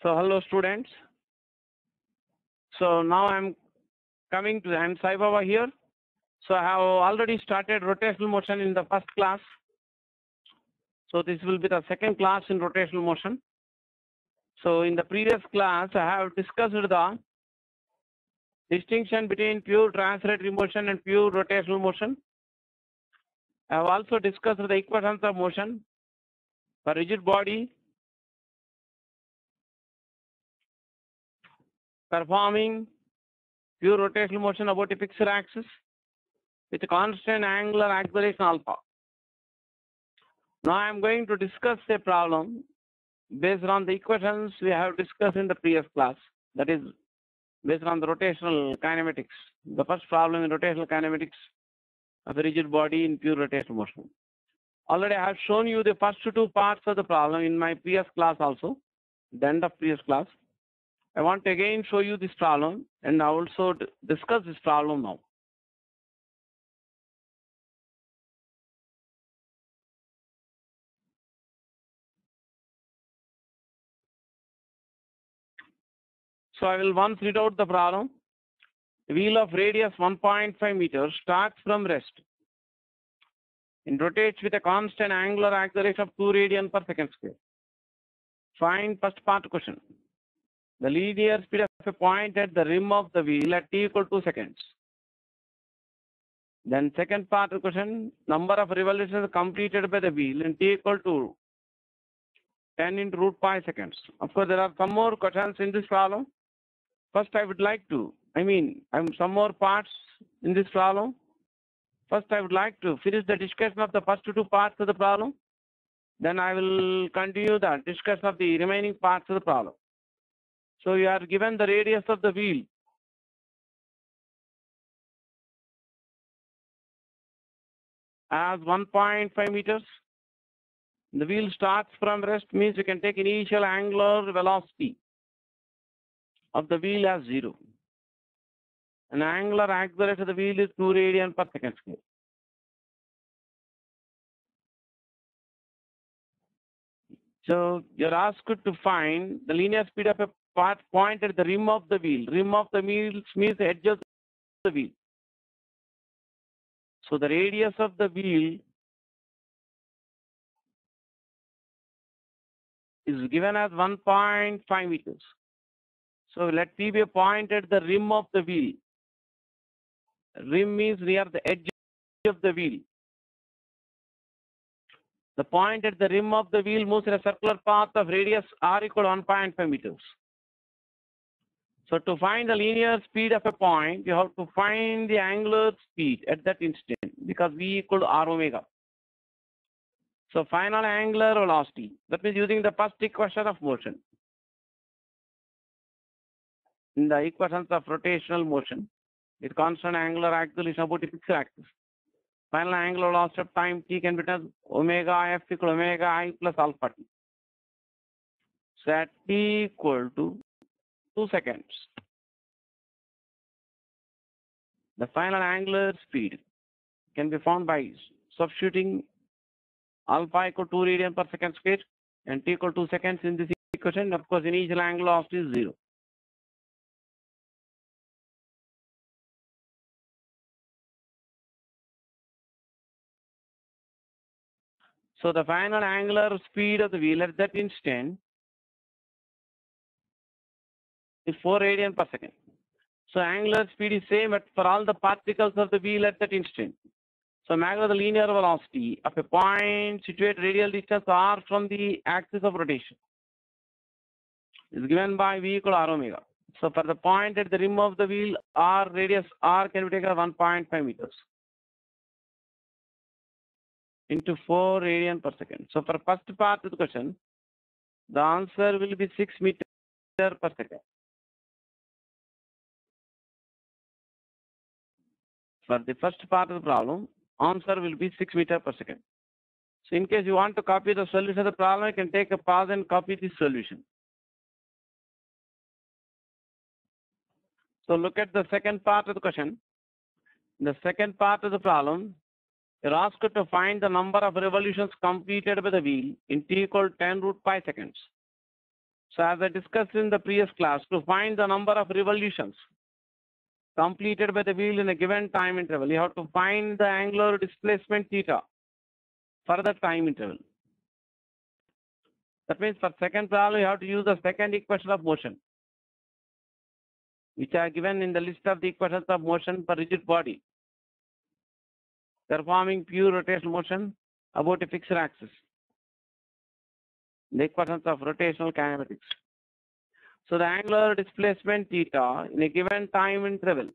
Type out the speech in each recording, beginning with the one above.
So hello students. So now I'm Sai Baba here. So I have already started rotational motion in the first class. So this will be the second class in rotational motion. So in the previous class, I have discussed the distinction between pure translatory motion and pure rotational motion. I have also discussed the equations of motion for rigid body performing pure rotational motion about a fixed axis with constant angular acceleration alpha. Now I am going to discuss a problem based on the equations we have discussed in the previous class, that is based on the rotational kinematics, the first problem in rotational kinematics of a rigid body in pure rotational motion. Already I have shown you the first two parts of the problem in my previous class also, the end of previous class. I want to again show you this problem and also discuss this problem now. So I will once read out the problem. The wheel of radius 1.5 meters starts from rest and rotates with a constant angular acceleration of 2 radian per second square. Find first part question. The linear speed of a point at the rim of the wheel at t equal to seconds. Then second part of the question, number of revolutions completed by the wheel in t equal to 10 into root 5 seconds. Of course, there are some more questions in this problem. First, I would like to, some more parts in this problem. First, I would like to finish the discussion of the first two parts of the problem. Then I will continue the discussion of the remaining parts of the problem. So you are given the radius of the wheel as 1.5 meters. The wheel starts from rest, means you can take initial angular velocity of the wheel as 0. And angular acceleration of the wheel is 2 radian per second square. So you're asked to find the linear speed of a point at the rim of the wheel. Rim of the wheel means the edge of the wheel. So the radius of the wheel is given as 1.5 meters. So let P be a point at the rim of the wheel. Rim means near the edge of the wheel. The point at the rim of the wheel moves in a circular path of radius r equal to 1.5 meters. So to find the linear speed of a point, you have to find the angular speed at that instant because v equal to r omega. So final angular velocity, that means using the first equation of motion. In the equations of rotational motion, with constant angular acceleration about a fixed axis. Final angular velocity of time t can be written as omega f equal to omega I plus alpha t. So at t equal to 2 seconds, the final angular speed can be found by substituting alpha equal to 2 radian per second square and t equal to 2 seconds in this equation. Of course, initial angular velocity is 0. So the final angular speed of the wheel at that instant is 4 radian per second. So angular speed is same for all the particles of the wheel at that instant. So magnitude of the linear velocity of a point situated radial distance r from the axis of rotation is given by v equal to r omega. So for the point at the rim of the wheel, r radius r can be taken as 1.5 meters into 4 radian per second. So for first part of the question, the answer will be 6 meter per second. For the first part of the problem, answer will be 6 meter per second. So in case you want to copy the solution of the problem, you can take a pause and copy the solution. So look at the second part of the question. In the second part of the problem, you're asked to find the number of revolutions completed by the wheel in t equal to 10 root 5 seconds. So as I discussed in the previous class, to find the number of revolutions completed by the wheel in a given time interval, you have to find the angular displacement theta for the time interval. That means for second problem, you have to use the second equation of motion, which are given in the list of the equations of motion for rigid body, performing pure rotational motion about a fixed axis. The equations of rotational kinematics. So the angular displacement theta in a given time interval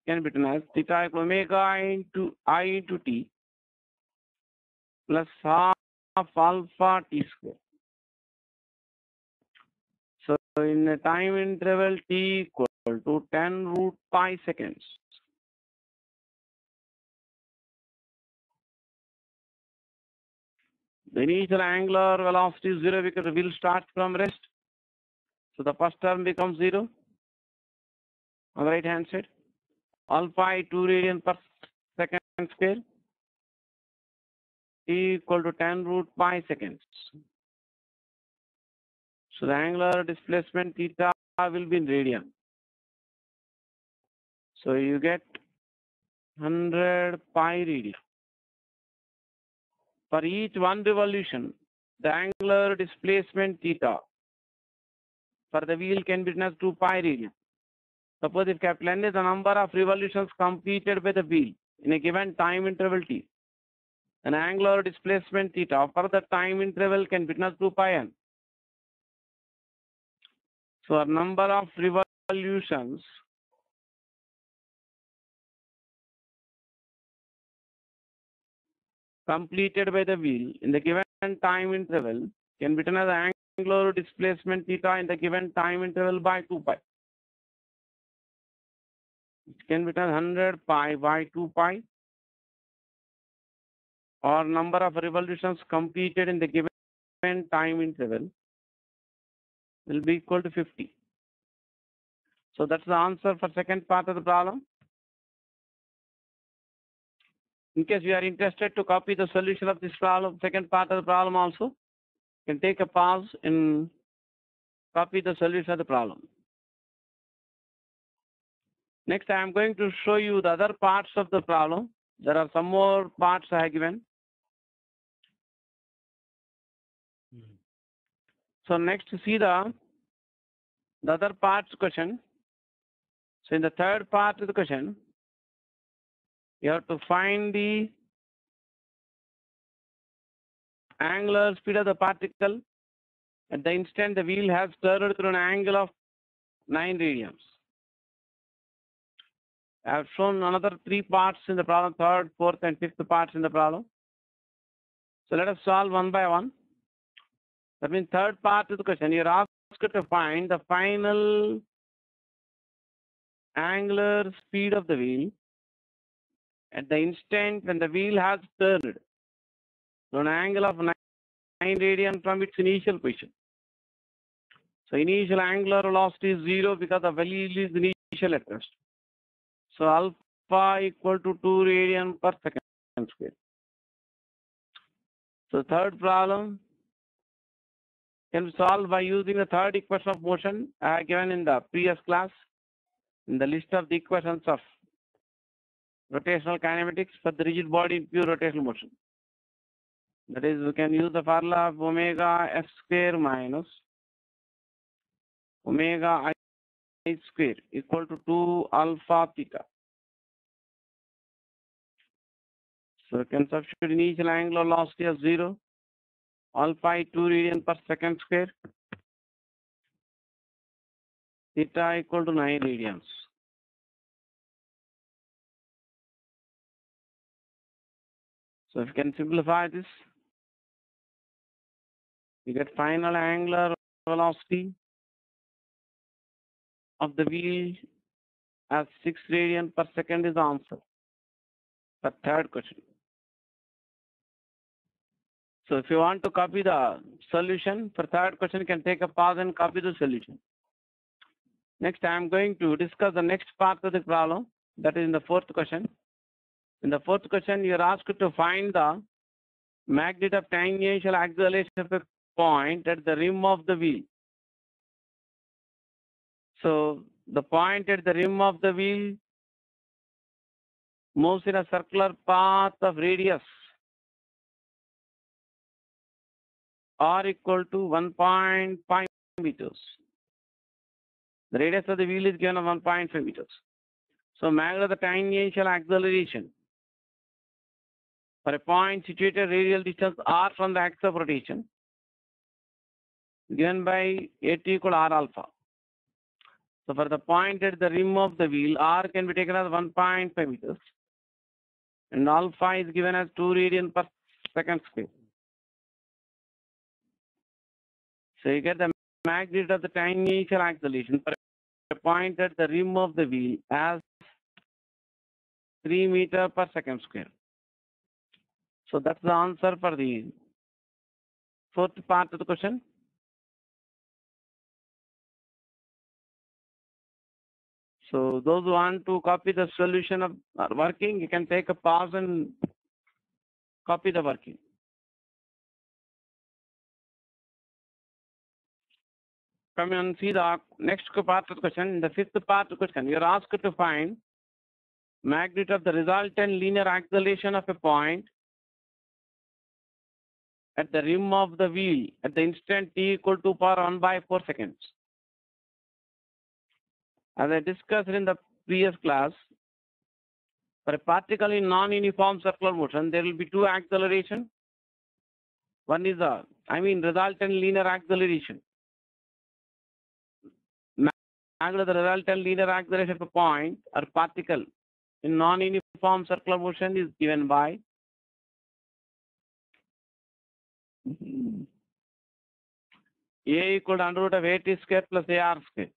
can be written as theta equal omega into I into t plus half alpha t square. So in a time interval t equal to 10 root pi seconds. The initial angular velocity is 0 because the wheel starts from rest. So the first term becomes 0 on the right hand side. Alpha I 2 radian per second square t equal to 10 root pi seconds. So the angular displacement theta will be in radian. So you get 100 pi radian. For each one revolution, the angular displacement theta for the wheel can be written as 2 pi radian. Suppose if capital N is the number of revolutions completed by the wheel in a given time interval t, an angular displacement theta for the time interval can be written as 2 pi n. So our number of revolutions completed by the wheel in the given time interval can be written as angular displacement theta in the given time interval by 2 pi. It can be written 100 pi by 2 pi, or number of revolutions completed in the given time interval will be equal to 50. So that's the answer for second part of the problem. In case you are interested to copy the solution of this problem, second part of the problem also, you can take a pause and copy the solution of the problem. Next, I am going to show you the other parts of the problem. There are some more parts I have given. So next, see the other parts question. So in the third part of the question, you have to find the angular speed of the particle at the instant the wheel has turned through an angle of 9 radians. I have shown another 3 parts in the problem, third, fourth, and fifth parts in the problem. So let us solve one by one. That means third part of the question, you are asked to find the final angular speed of the wheel at the instant when the wheel has turned to an angle of 9 radian from its initial position. So initial angular velocity is 0 because the wheel is initial at rest. So alpha equal to 2 radian per second square. So third problem can be solved by using the third equation of motion given in the previous class in the list of the equations of rotational kinematics for the rigid body in pure rotational motion. That is, we can use the formula of omega f square minus omega I square equal to 2 alpha theta. So we can substitute initial angular velocity as 0, alpha I 2 radian per second square, theta equal to 9 radians. So if you can simplify this, you get final angular velocity of the wheel as 6 radian per second is the answer for third question. So if you want to copy the solution for third question, you can take a pause and copy the solution. Next, I am going to discuss the next part of the problem, that is in the fourth question. In the fourth question, you are asked to find the magnitude of tangential acceleration of a point at the rim of the wheel. So the point at the rim of the wheel moves in a circular path of radius r equal to 1.5 meters. The radius of the wheel is given as 1.5 meters. So magnitude of the tangential acceleration for a point situated radial distance r from the axis of rotation given by at equal r alpha. So for the point at the rim of the wheel, r can be taken as 1.5 meters and alpha is given as 2 radian per second square. So you get the magnitude of the tangential acceleration for a point at the rim of the wheel as 3 meter per second square. So that's the answer for the fourth part of the question. So those who want to copy the solution of working, you can take a pause and copy the working. Come and see the next part of the question. In the fifth part of the question, you are asked to find magnitude of the resultant linear acceleration of a point at the rim of the wheel at the instant t equal to power 1 by 4 seconds. As I discussed in the previous class, for a particle in non-uniform circular motion, there will be two acceleration. One is resultant linear acceleration. Magnitude of the resultant linear acceleration of a point or particle in non-uniform circular motion is given by A equal to under root of AT square plus AR square.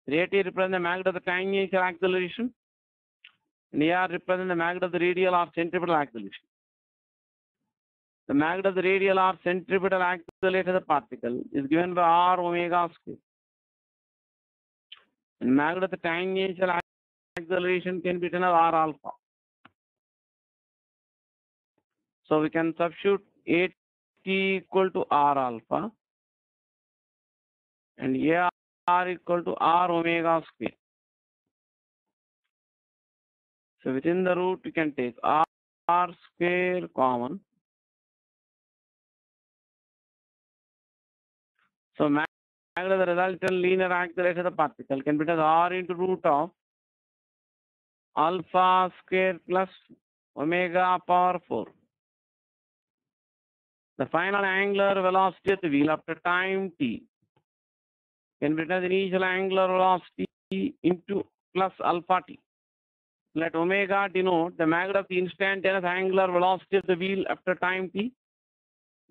AT represents the magnitude of the tangential acceleration and AR represents the magnitude of the radial or centripetal acceleration. The magnitude of the radial or centripetal acceleration of the particle is given by R omega square. And magnitude of the tangential acceleration can be written as R alpha. So we can substitute AT equal to R alpha and AR equal to R omega square. So within the root, you can take R square common. So magnitude of the resultant linear acceleration of the particle can be written as R into root of alpha square plus omega power 4. The final angular velocity of the wheel after time t can be written as initial angular velocity into plus alpha t. Let omega denote the magnitude of the instantaneous angular velocity of the wheel after time t.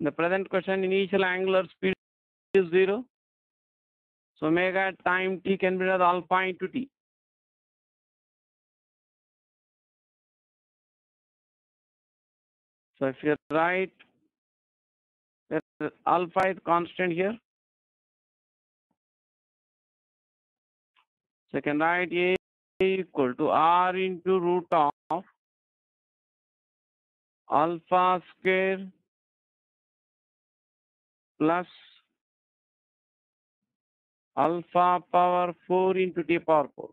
In the present question, initial angular speed is 0. So omega at time t can be written as alpha into t. So if you write alpha is constant here, so you can write A equal to R into root of alpha square plus alpha power 4 into t power 4.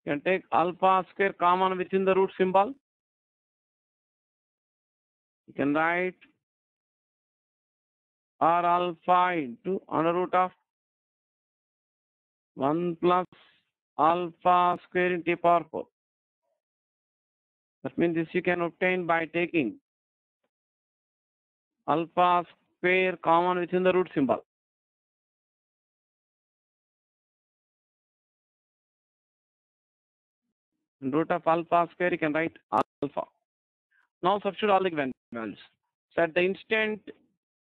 You can take alpha square common within the root symbol. You can write R alpha into under root of 1 plus alpha square into t power 4. That means this you can obtain by taking alpha square common within the root symbol. In root of alpha square, you can write alpha. Now substitute all the given values. So at the instant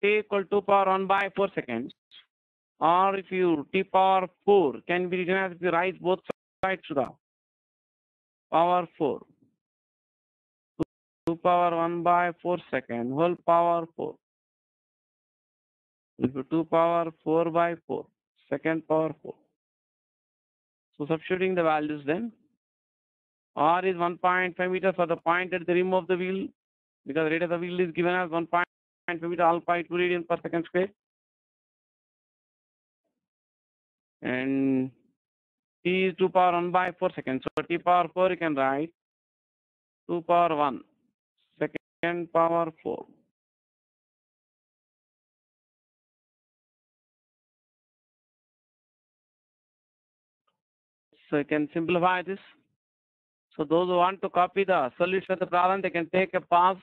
t equal to power 1 by 4 seconds, or if you t power 4 can be written as if you rise both sides to the power 4. 2 power 1 by 4 second, whole power 4. Into 2 power 4 by 4, second power 4. So substituting the values then, R is 1.5 meters for the point at the rim of the wheel, because the radius of the wheel is given as 1.5 meter alpha into radian per second square. And t is 2 power 1 by 4 seconds. So t power 4 you can write 2 power 1 second power 4. So you can simplify this. So those who want to copy the solution of the problem, they can take a pause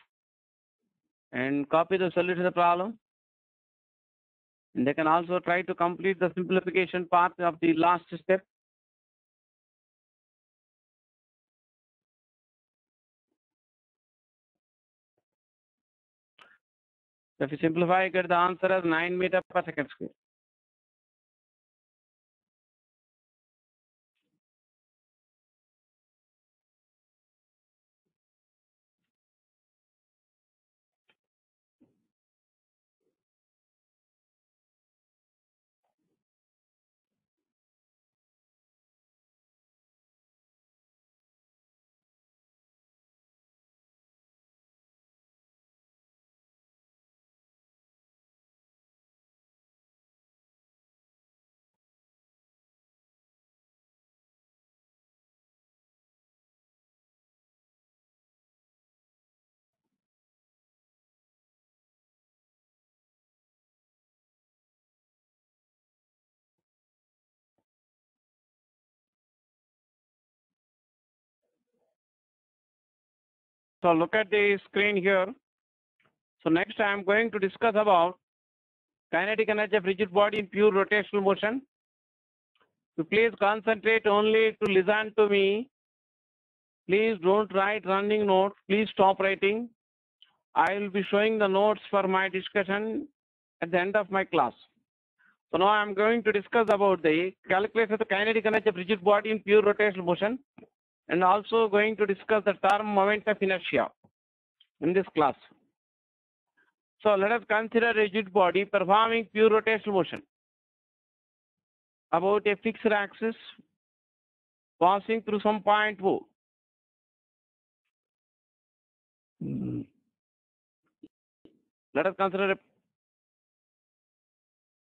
and copy the solution of the problem. And they can also try to complete the simplification part of the last step. So if you simplify, you get the answer as 9 meter per second square. So look at the screen here. So next I am going to discuss about kinetic energy of rigid body in pure rotational motion. So please concentrate only to listen to me. Please don't write running notes. Please stop writing. I will be showing the notes for my discussion at the end of my class. So now I am going to discuss about the calculation of the kinetic energy of rigid body in pure rotational motion, and also going to discuss the term moment of inertia in this class. So let us consider a rigid body performing pure rotational motion about a fixed axis passing through some point O. Let us consider a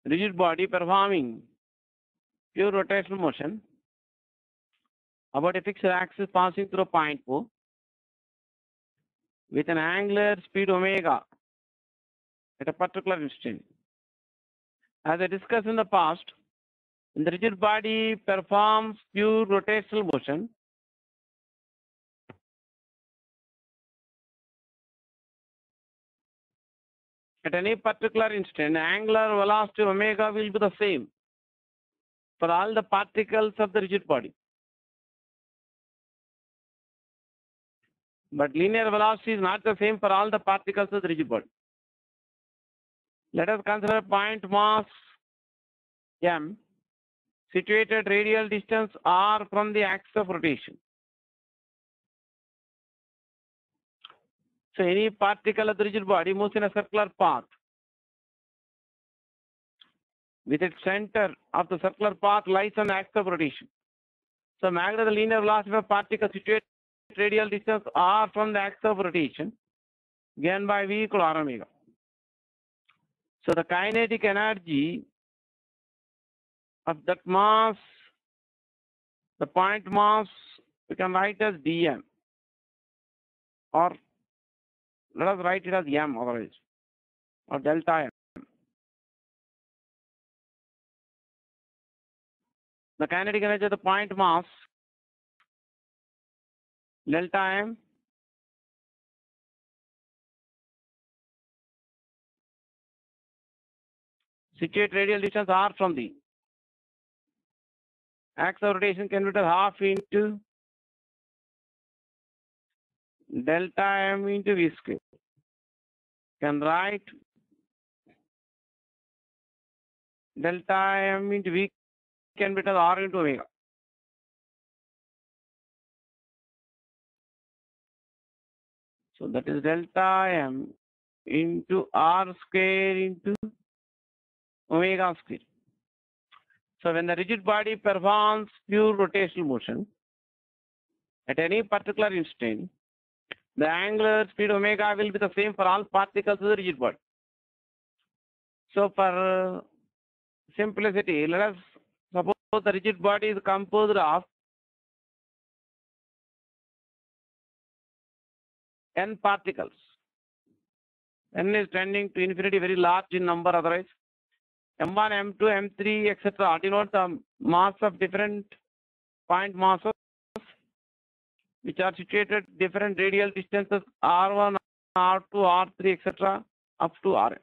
rigid body performing pure rotational motion about a fixed axis passing through a point O with an angular speed omega at a particular instant. As I discussed in the past, when the rigid body performs pure rotational motion, at any particular instant, angular velocity omega will be the same for all the particles of the rigid body. But linear velocity is not the same for all the particles of the rigid body. Let us consider a point mass m situated radial distance r from the axis of rotation. So any particle of the rigid body moves in a circular path with its center of the circular path lies on the axis of rotation. So magnitude of the linear velocity of a particle situated radial distance r from the axis of rotation given by v equal r omega. So the kinetic energy of that mass, the point mass, we can write as dm, or let us write it as m otherwise, or delta m. The kinetic energy of the point mass, delta m, situate radial distance r from the axis of rotation can be written half into delta m into v square. Can write delta m into v can be written r into omega. So that is delta m into r square into omega square. So when the rigid body performs pure rotational motion at any particular instant, the angular speed omega will be the same for all particles of the rigid body. So for simplicity, let us suppose the rigid body is composed of n particles. N is tending to infinity, very large in number otherwise. M1, M2, M3, etc. denote the mass of different point masses which are situated different radial distances R1, R2, R3, etc. up to Rn.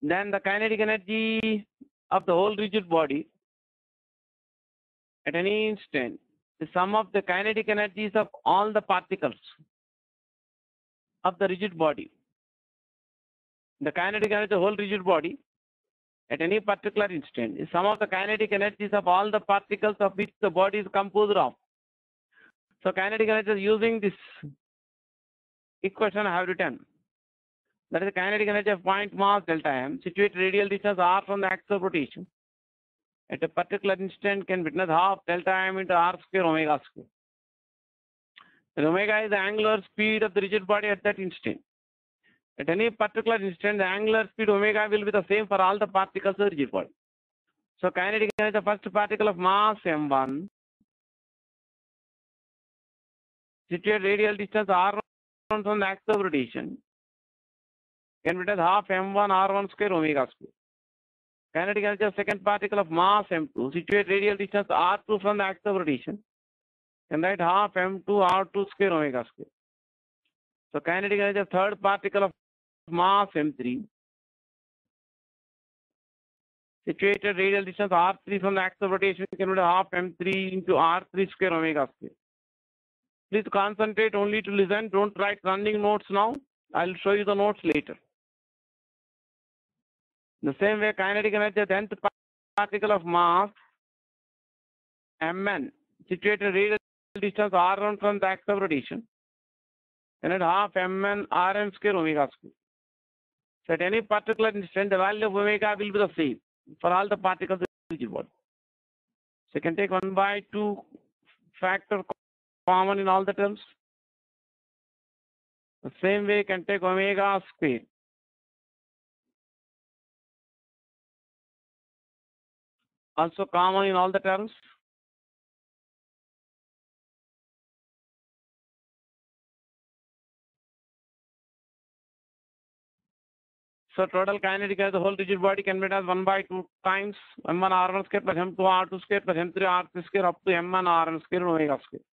Then the kinetic energy of the whole rigid body at any instant, the sum of the kinetic energies of all the particles of the rigid body. The kinetic energy of the whole rigid body at any particular instant is sum of the kinetic energies of all the particles of which the body is composed of. So kinetic energy using this equation I have written. That is the kinetic energy of point mass delta m, situated radial distance r from the axis of rotation. At a particular instant can witness half delta m into r square omega square. And omega is the angular speed of the rigid body at that instant. At any particular instant, the angular speed omega will be the same for all the particles of the rigid body. So kinetic energy of the first particle of mass m1, situated radial distance r1 from the axis of rotation, can be half m1 r1 square omega square. Kinetic energy of second particle of mass m2, situated radial distance r2 from the axis of rotation, can write half m2 r2 square omega square. So kinetic energy of third particle of mass m3, situated radial distance r3 from the axis of rotation, can be half m3 into r3 square omega square. Please concentrate only to listen. Don't write running notes now. I'll show you the notes later. The same way, kinetic energy of the nth particle of mass mn, situated radial distance r1 from the axis of rotation, and at half mn rn square omega square. So at any particular instant, the value of omega will be the same for all the particles of the rigid body. So you can take 1/2 factor common in all the terms. The same way you can take omega square. Also common in all the terms. So total kinetic energy of the whole rigid body can be as 1/2 times m1 r1 square plus m2 r2 square plus m3 r3 square up to mn rn square omega square.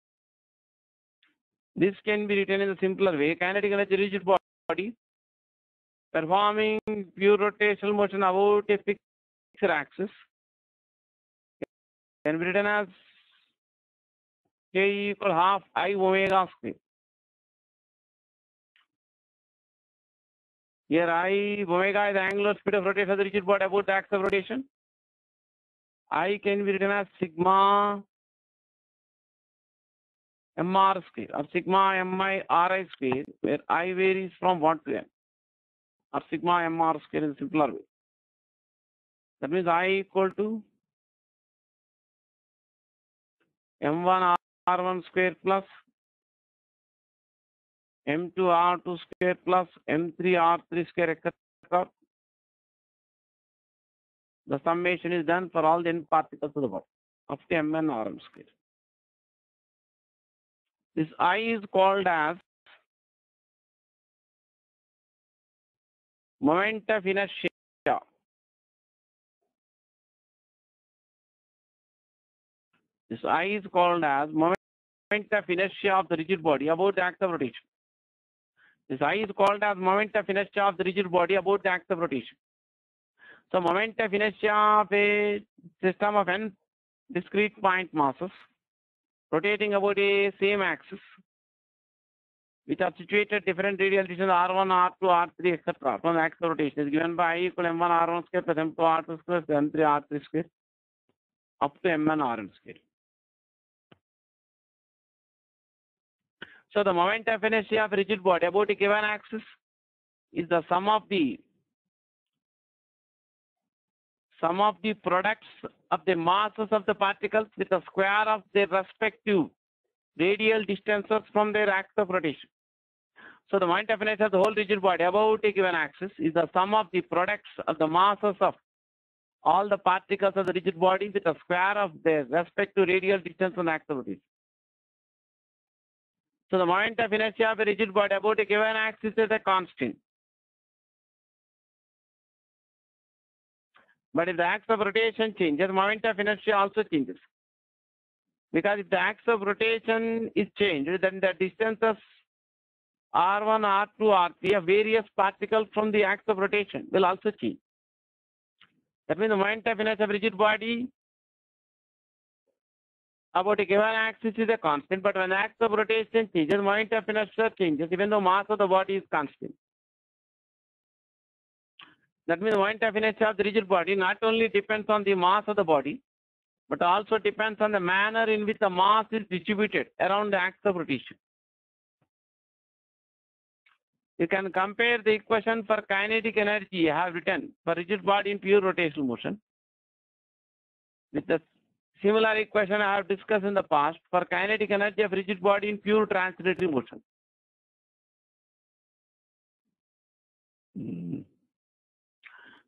This can be written in a simpler way. Kinetic energy of the rigid body performing pure rotational motion about a fixed axis can be written as k equal half I omega square. Here I omega is the angular speed of rotation of the rigid body about the axis of rotation. I can be written as sigma mr square or sigma mi ri square, where I varies from 1 to n, or sigma mr square in a simpler way. That means I equal to m1 r1 square plus m2 r2 square plus m3 r3 square, etc. The summation is done for all the n particles of the body up to mn rm square. This I is called as moment of inertia. This I is called as moment of inertia of the rigid body about the axis of rotation. This I is called as moment of inertia of the rigid body about the axis of rotation. So moment of inertia of a system of n discrete point masses rotating about a same axis, which are situated different radial distance r1, r2, r3, etc. from the axis of rotation, is given by I equal m1 r1 square plus m2 r2 square plus m3 r3 square up to mn rn square. So the moment of inertia of rigid body about a given axis is the sum of the products of the masses of the particles with the square of their respective radial distances from their axis of rotation. So the moment of inertia of the whole rigid body about a given axis is the sum of the products of the masses of all the particles of the rigid body with the square of their respective radial distance on the axis of rotation. So the moment of inertia of a rigid body about a given axis is a constant. But if the axis of rotation changes, the moment of inertia also changes. Because if the axis of rotation is changed, then the distances R1, R2, R3 of various particles from the axis of rotation will also change. That means the moment of inertia of rigid body about a given axis is a constant, but when the axis of rotation changes, the moment of inertia changes, even though mass of the body is constant. That means the moment of inertia of the rigid body not only depends on the mass of the body, but also depends on the manner in which the mass is distributed around the axis of rotation. You can compare the equation for kinetic energy I have written for rigid body in pure rotational motion with the similar equation I have discussed in the past for kinetic energy of rigid body in pure translatory motion.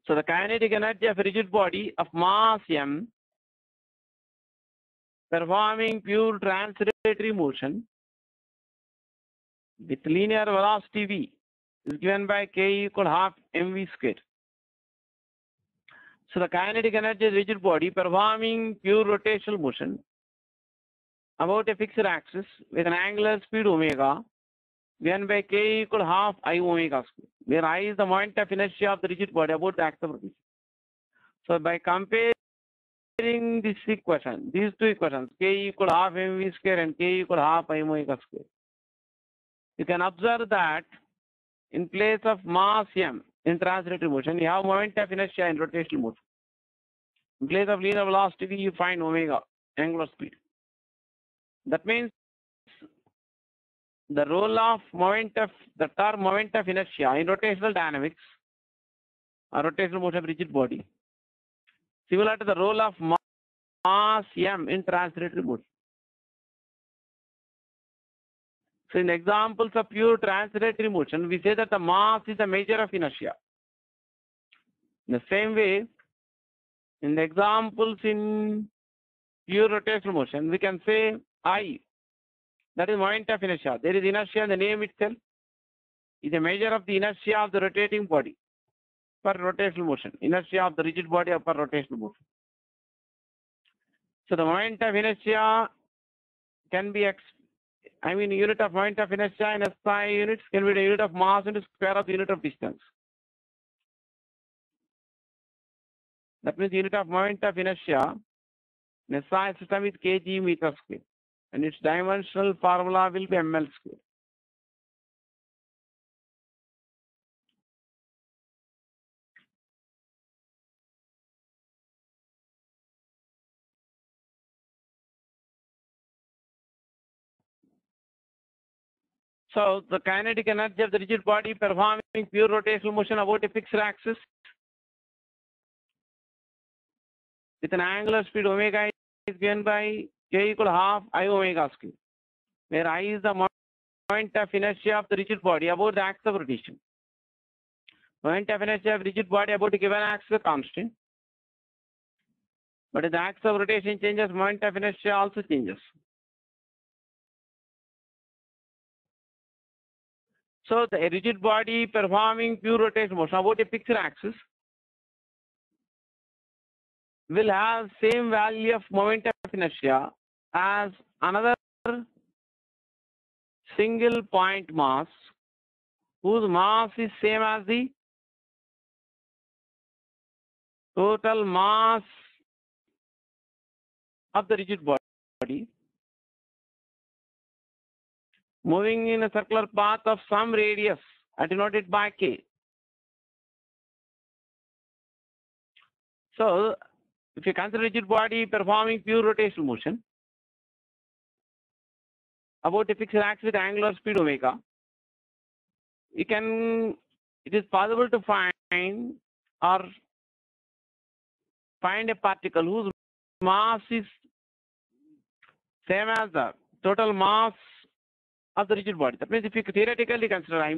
So the kinetic energy of a rigid body of mass m performing pure translatory motion with linear velocity v is given by k equal half mv square. So the kinetic energy of rigid body performing pure rotational motion about a fixed axis with an angular speed omega given by k equal half I omega square, where I is the moment of inertia of the rigid body about the axis of rotation. So by comparing this equation, these two equations, k equal half mv square and k equal half I omega square, you can observe that in place of mass m in translatory motion, you have moment of inertia in rotational motion. In place of linear velocity v, you find omega, angular speed. That means the role of the term moment of inertia in rotational dynamics or rotational motion of rigid body, similar to the role of mass m in translatory motion. So in examples of pure translatory motion, we say that the mass is a measure of inertia. In the same way, in the examples in pure rotational motion, we can say I, that is moment of inertia. There is inertia in the name itself, is a measure of the inertia of the rotating body per rotational motion, inertia of the rigid body per rotational motion. So the moment of inertia can be, unit of moment of inertia in SI units can be the unit of mass into square of the unit of distance. That means the unit of moment of inertia in SI system is kg meter square, and its dimensional formula will be ml square. So the kinetic energy of the rigid body performing pure rotational motion about a fixed axis with an angular speed omega is given by k equal half I omega square, where I is the moment of inertia of the rigid body about the axis of rotation. Moment of inertia of rigid body about a given axis is constant, but if the axis of rotation changes, moment of inertia also changes. So the rigid body performing pure rotation motion about a fixed axis will have same value of moment of inertia as another single point mass whose mass is same as the total mass of the rigid body moving in a circular path of some radius denoted by k. So if you consider rigid body performing pure rotational motion about a fixed axis with angular speed omega, it is possible to find a particle whose mass is same as the total mass of the rigid body. That means if you theoretically consider,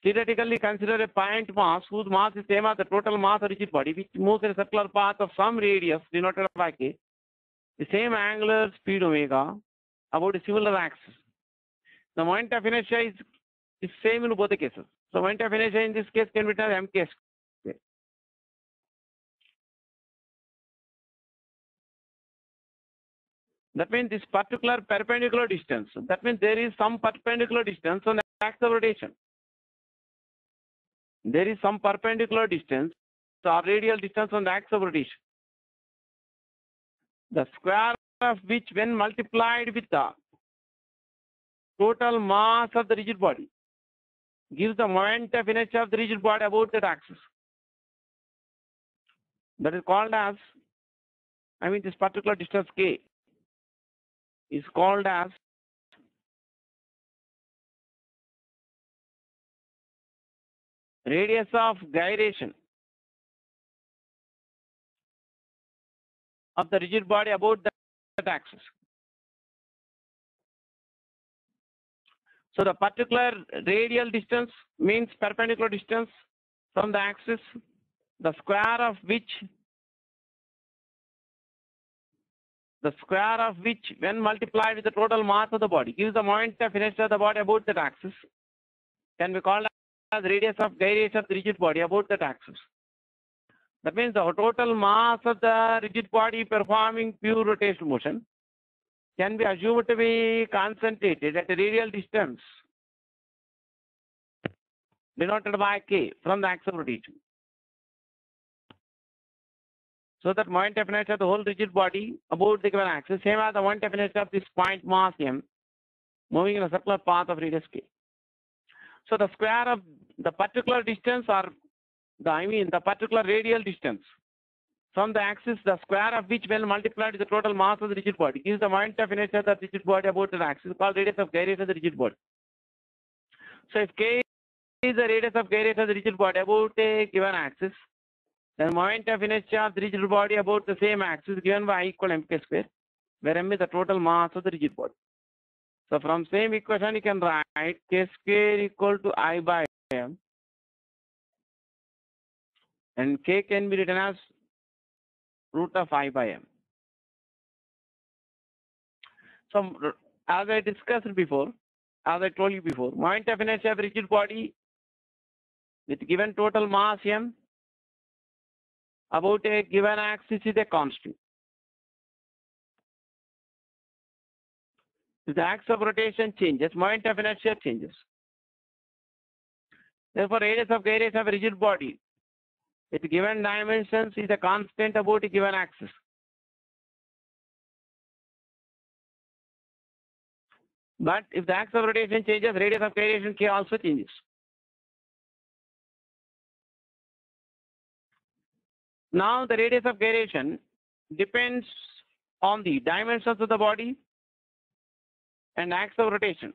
theoretically consider a point mass whose mass is same as the total mass of rigid body, which moves in a circular path of some radius denoted by k, the same angular speed omega about a similar axis. The moment of inertia is same in both the cases. So moment of inertia in this case can be written as mk square. That means this particular perpendicular distance. That means there is some perpendicular distance on the axis of rotation. There is some perpendicular distance or radial distance on the axis of rotation. The square of which, when multiplied with the total mass of the rigid body, gives the moment of inertia of the rigid body about that axis. That is called as, this particular distance k is called as radius of gyration of the rigid body about that axis. So the particular radial distance means perpendicular distance from the axis, the square of which when multiplied with the total mass of the body gives the moment of inertia of the body about that axis, can be called as radius of gyration of the rigid body about that axis. That means the total mass of the rigid body performing pure rotational motion can be assumed to be concentrated at a radial distance denoted by k from the axis of rotation. So that moment of inertia of the whole rigid body about the given axis, same as the moment of inertia of this point mass m moving in a circular path of radius k. So the square of the particular distance, or the particular radial distance from the axis, the square of which when multiplied with the total mass of the rigid body gives the moment of inertia of the rigid body about the axis, called radius of gyration of the rigid body. So if k is the radius of gyration of the rigid body about a given axis, then moment of inertia of the rigid body about the same axis given by I equal mk square, where m is the total mass of the rigid body. So from same equation you can write k square equal to I by m, and k can be written as root of I by m. So as I discussed before, as I told you before, moment of inertia of rigid body with given total mass m about a given axis is a constant. If the axis of rotation changes, moment of inertia changes. Therefore, radius of gyration of a rigid body with given dimensions is a constant about a given axis. But if the axis of rotation changes, radius of gyration k also changes. Now the radius of gyration depends on the dimensions of the body and axis of rotation.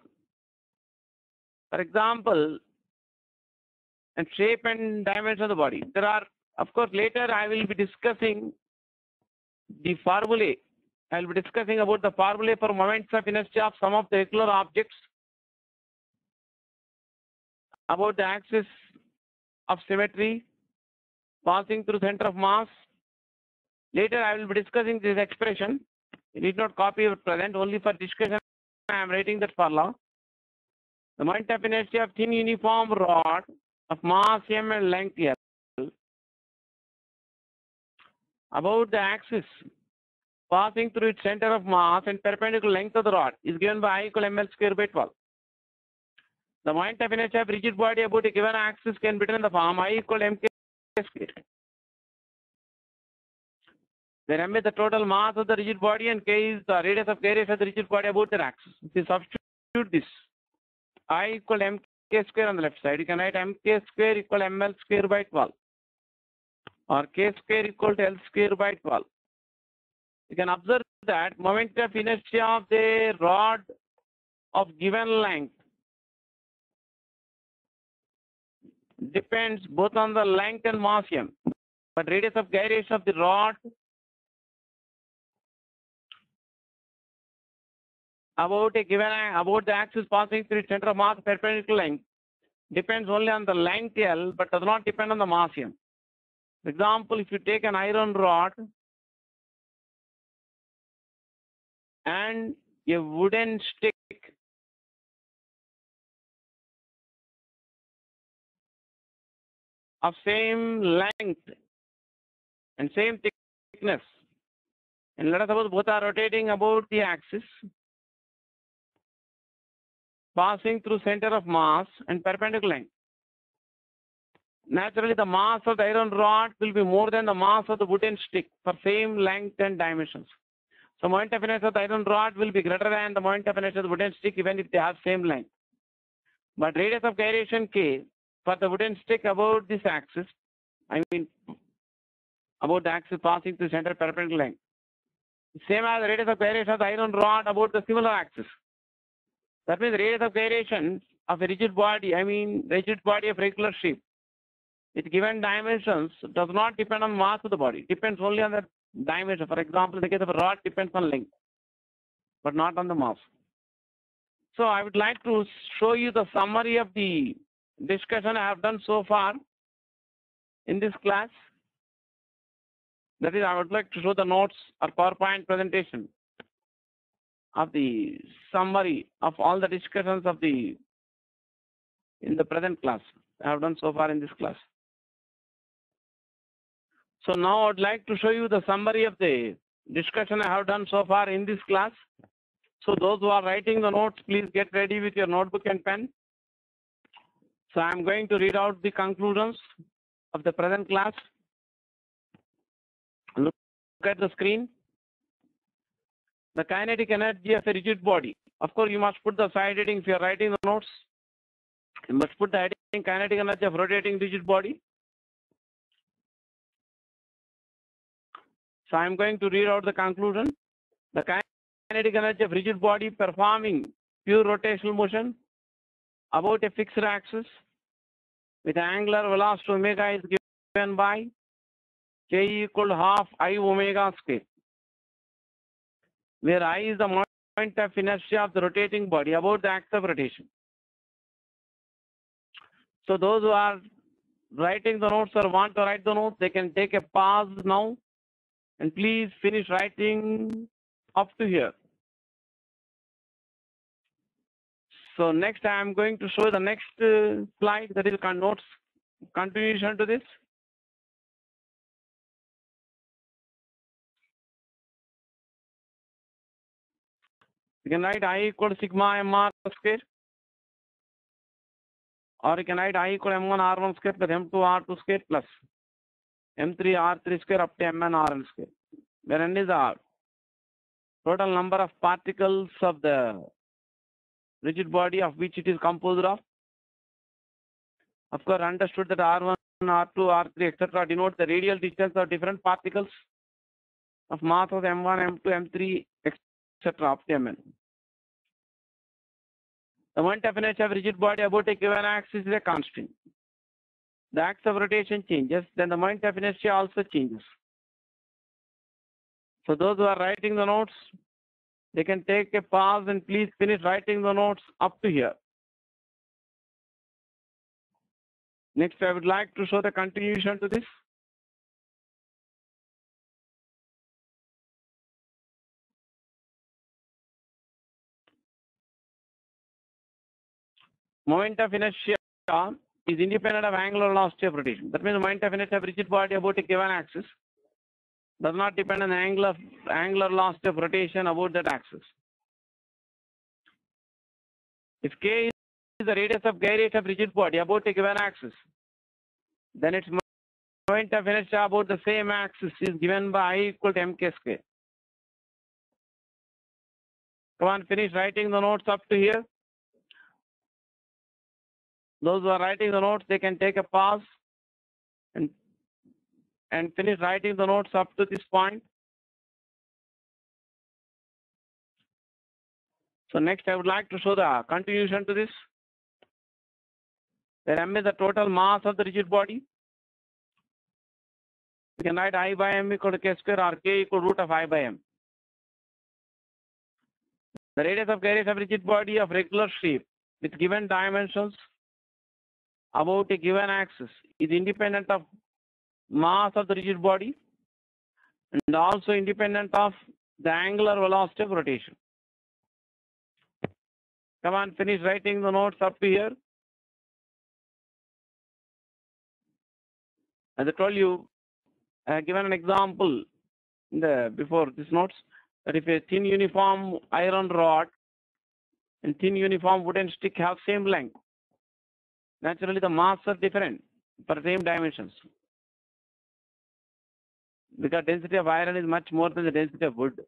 For example, and shape and dimensions of the body. There are, of course, later I will be discussing the formulae. I will be discussing about the formulae for moments of inertia of some of the regular objects, about the axis of symmetry passing through center of mass. Later I will be discussing this expression. You need not copy or present, only for discussion I am writing that formula. The moment of inertia of thin uniform rod of mass m and length L about the axis passing through its center of mass and perpendicular length of the rod is given by I equal ml square by 12. The moment of inertia of rigid body about a given axis can be written in the form I equal mk square, where m is the total mass of the rigid body and k is the radius of gyration of the rigid body about the axis. If you substitute this, I equal mk square on the left side, you can write mk square equal ml square by 12, or k square equal to L square by 12. You can observe that moment of inertia of the rod of given length depends both on the length and mass m, but radius of gyration of the rod about the axis passing through its center of mass perpendicular length depends only on the length L, but does not depend on the mass M. For example, if you take an iron rod and a wooden stick of same length and same thickness, and let us suppose both are rotating about the axis, passing through center of mass and perpendicular length. Naturally, the mass of the iron rod will be more than the mass of the wooden stick for same length and dimensions. So moment of inertia of the iron rod will be greater than the moment of inertia of the wooden stick even if they have same length. But radius of gyration K for the wooden stick about this axis, about the axis passing through center perpendicular length, same as the radius of gyration of the iron rod about the similar axis. That means the radius of gyration of a rigid body, rigid body of regular shape with given dimensions does not depend on mass of the body. It depends only on the dimension. For example, in the case of a rod, depends on length, but not on the mass. So I would like to show you the summary of the discussion I have done so far in this class. That is, I would like to show the notes or PowerPoint presentation of the summary of all the discussions in the present class I have done so far in this class. So now I would like to show you the summary of the discussion I have done so far in this class. So those who are writing the notes, please get ready with your notebook and pen. So I am going to read out the conclusions of the present class. Look at the screen. The kinetic energy of a rigid body. Of course, you must put the side heading if you are writing the notes. You must put the heading kinetic energy of rotating rigid body. So I am going to read out the conclusion. The kinetic energy of rigid body performing pure rotational motion about a fixed axis with angular velocity omega is given by K equal to half I omega square, where I is the moment of inertia of the rotating body about the axis of rotation. So those who are writing the notes or want to write the notes, they can take a pause now and please finish writing up to here. So next I am going to show the next slide, that is notes continuation to this. You can write I equal to sigma mr square, or you can write I equal to m1 r1 square plus m2 r2 square plus m3 r3 square up to mn rn square, where n is the total number of particles of the rigid body of which it is composed of. Of course, understood that r1, r2, r3, etc. denote the radial distance of different particles of mass of m1, m2, m3, etc. up to mn. The moment of inertia of rigid body about a given axis is a constant. The axis of rotation changes, then the moment of inertia also changes. So those who are writing the notes, they can take a pause and please finish writing the notes up to here. Next, I would like to show the continuation to this. Moment of inertia is independent of angular velocity of rotation. That means the moment of inertia of rigid body about a given axis does not depend on the angular velocity of rotation about that axis. If K is the radius of gyration of rigid body about a given axis, then its moment of inertia about the same axis is given by I equal to mk square. Come on, finish writing the notes up to here. Those who are writing the notes, they can take a pause and finish writing the notes up to this point. So next, I would like to show the continuation to this. Where m is the total mass of the rigid body. We can write I by m equal to k square or k equal to root of I by m. The radius of gyration of rigid body of regular shape with given dimensions about a given axis is independent of mass of the rigid body and also independent of the angular velocity of rotation. Come on, finish writing the notes up to here. As I told you, I have given an example before these notes, that if a thin uniform iron rod and thin uniform wooden stick have same length, naturally the mass are different for same dimensions, because density of iron is much more than the density of wood.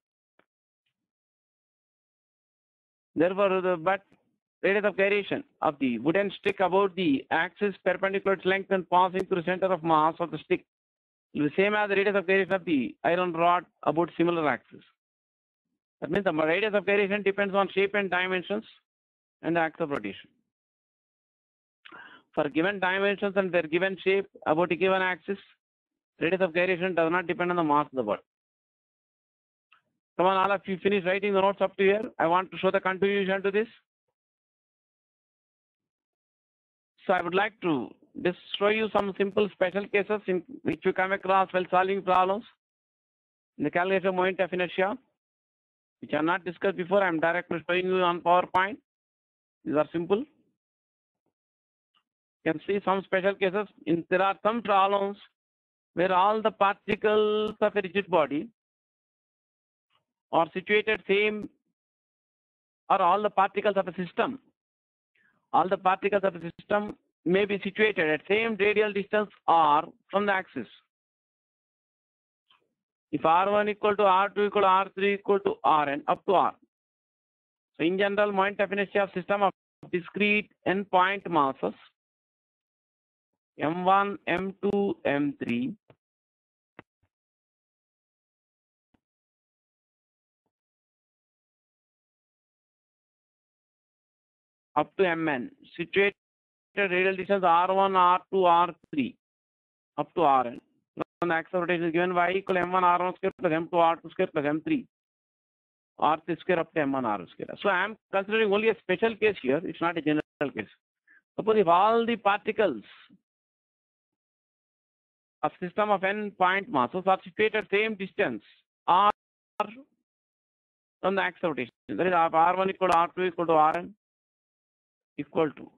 Therefore, but radius of gyration of the wooden stick about the axis perpendicular to its length and passing through the center of mass of the stick will be same as the radius of gyration of the iron rod about similar axis. That means the radius of gyration depends on shape and dimensions and the axis of rotation. For given dimensions and their given shape about a given axis, radius of gyration does not depend on the mass of the body. Come on, all of you finish writing the notes up to here. I want to show the continuation to this. So I would like to just show you some simple special cases in which you come across while solving problems in the calculation of moment of inertia, which are not discussed before. I am directly showing you on PowerPoint. These are simple. You can see some special cases. There are some problems where all the particles of a rigid body are situated same, or all the particles of a system. All the particles of a system may be situated at same radial distance r from the axis. If R1 equal to R2 equal to R3 equal to Rn up to R. So in general, moment of inertia of system of discrete n-point masses M1, M2, M3 up to Mn, situated radial distance R1, R2, R3 up to Rn. From the axis of rotation is given y equal to M1 R1 square plus M2 R2 square plus M3 R3 square up to M1 R square. So I am considering only a special case here. It's not a general case. Suppose if all the particles of system of n-point masses are situated same distance r from the axis of rotation. That is R1 equal to R2 equal to Rn equal to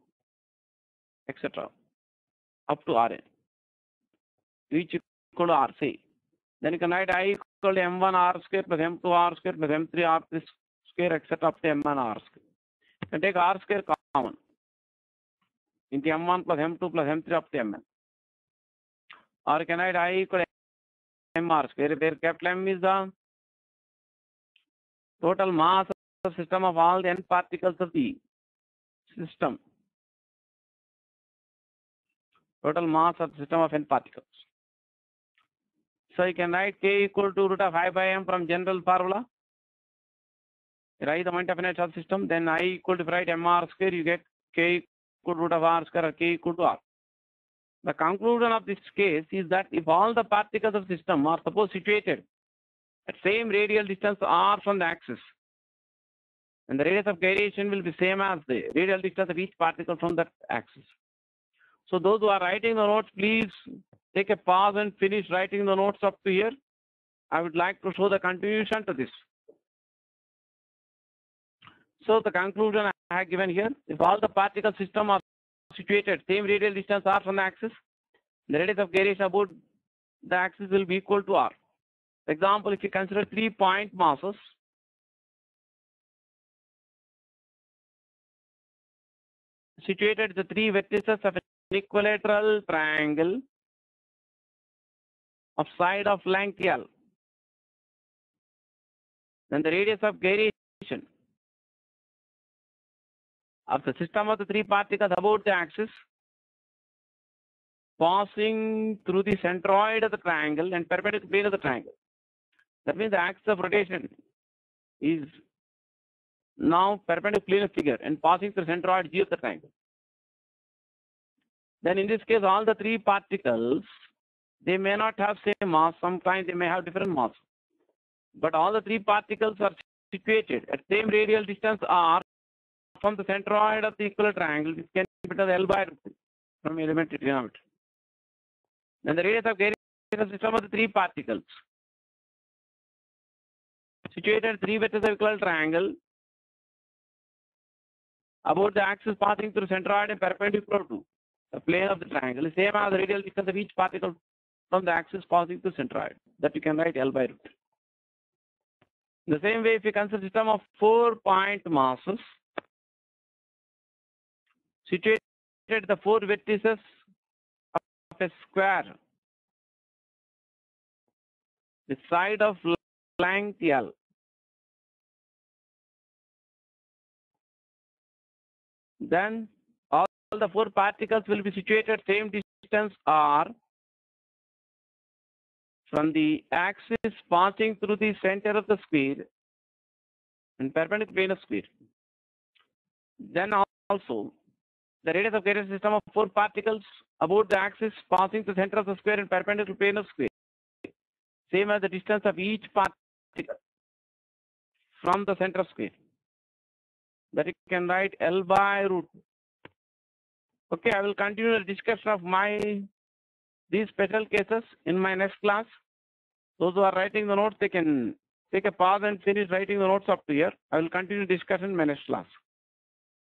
etc. up to Rn, which equal to R, say. Then you can write I equal to M1 R square plus M2 R square plus M3 R3 square etc. up to M1 R square. You can take R square common into M1 plus M2 plus M3 up to Mn. Or you can write I equal to MR square, where capital M is the total mass of the system of all the n particles of the system. Total mass of the system of n particles. So you can write K equal to root of I by M from general formula. Write the moment of inertia of the system. Then I equal to, if write MR square, you get K equal to root of R square or K equal to R. The conclusion of this case is that if all the particles of the system are suppose situated at same radial distance r from the axis, and the radius of gyration will be same as the radial distance of each particle from that axis. So those who are writing the notes, please take a pause and finish writing the notes up to here. I would like to show the continuation to this. So the conclusion I have given here, if all the particle system are situated same radial distance r from the axis, the radius of gyration about the axis will be equal to r. For example, if you consider 3-point masses, situated at the three vertices of an equilateral triangle of side of length L, then the radius of gyration of the system of the three particles about the axis passing through the centroid of the triangle and perpendicular plane of the triangle. That means the axis of rotation is now perpendicular plane of figure and passing through centroid G of the triangle. Then in this case, all the three particles, they may not have same mass. Sometimes they may have different mass. But all the three particles are situated at same radial distance r from the centroid of the equilateral triangle, which can be written as L by root from elementary trigonometry. Then the radius of Gaussian system of the three particles situated at three vertices of equilateral triangle about the axis passing through centroid and perpendicular to the plane of the triangle is same as the radial distance of each particle from the axis passing through centroid. That you can write L by root. In the same way, if you consider a system of 4-point masses situated at the four vertices of a square, the side of length L, then all the four particles will be situated at same distance r from the axis passing through the center of the sphere and perpendicular plane of sphere. Then also the radius of Gaussian system of four particles about the axis passing through the center of the square and perpendicular plane of square, same as the distance of each particle from the center of square. That you can write L by root. Okay, I will continue the discussion of these special cases in my next class. Those who are writing the notes, they can take a pause and finish writing the notes up to here. I will continue discussion in my next class.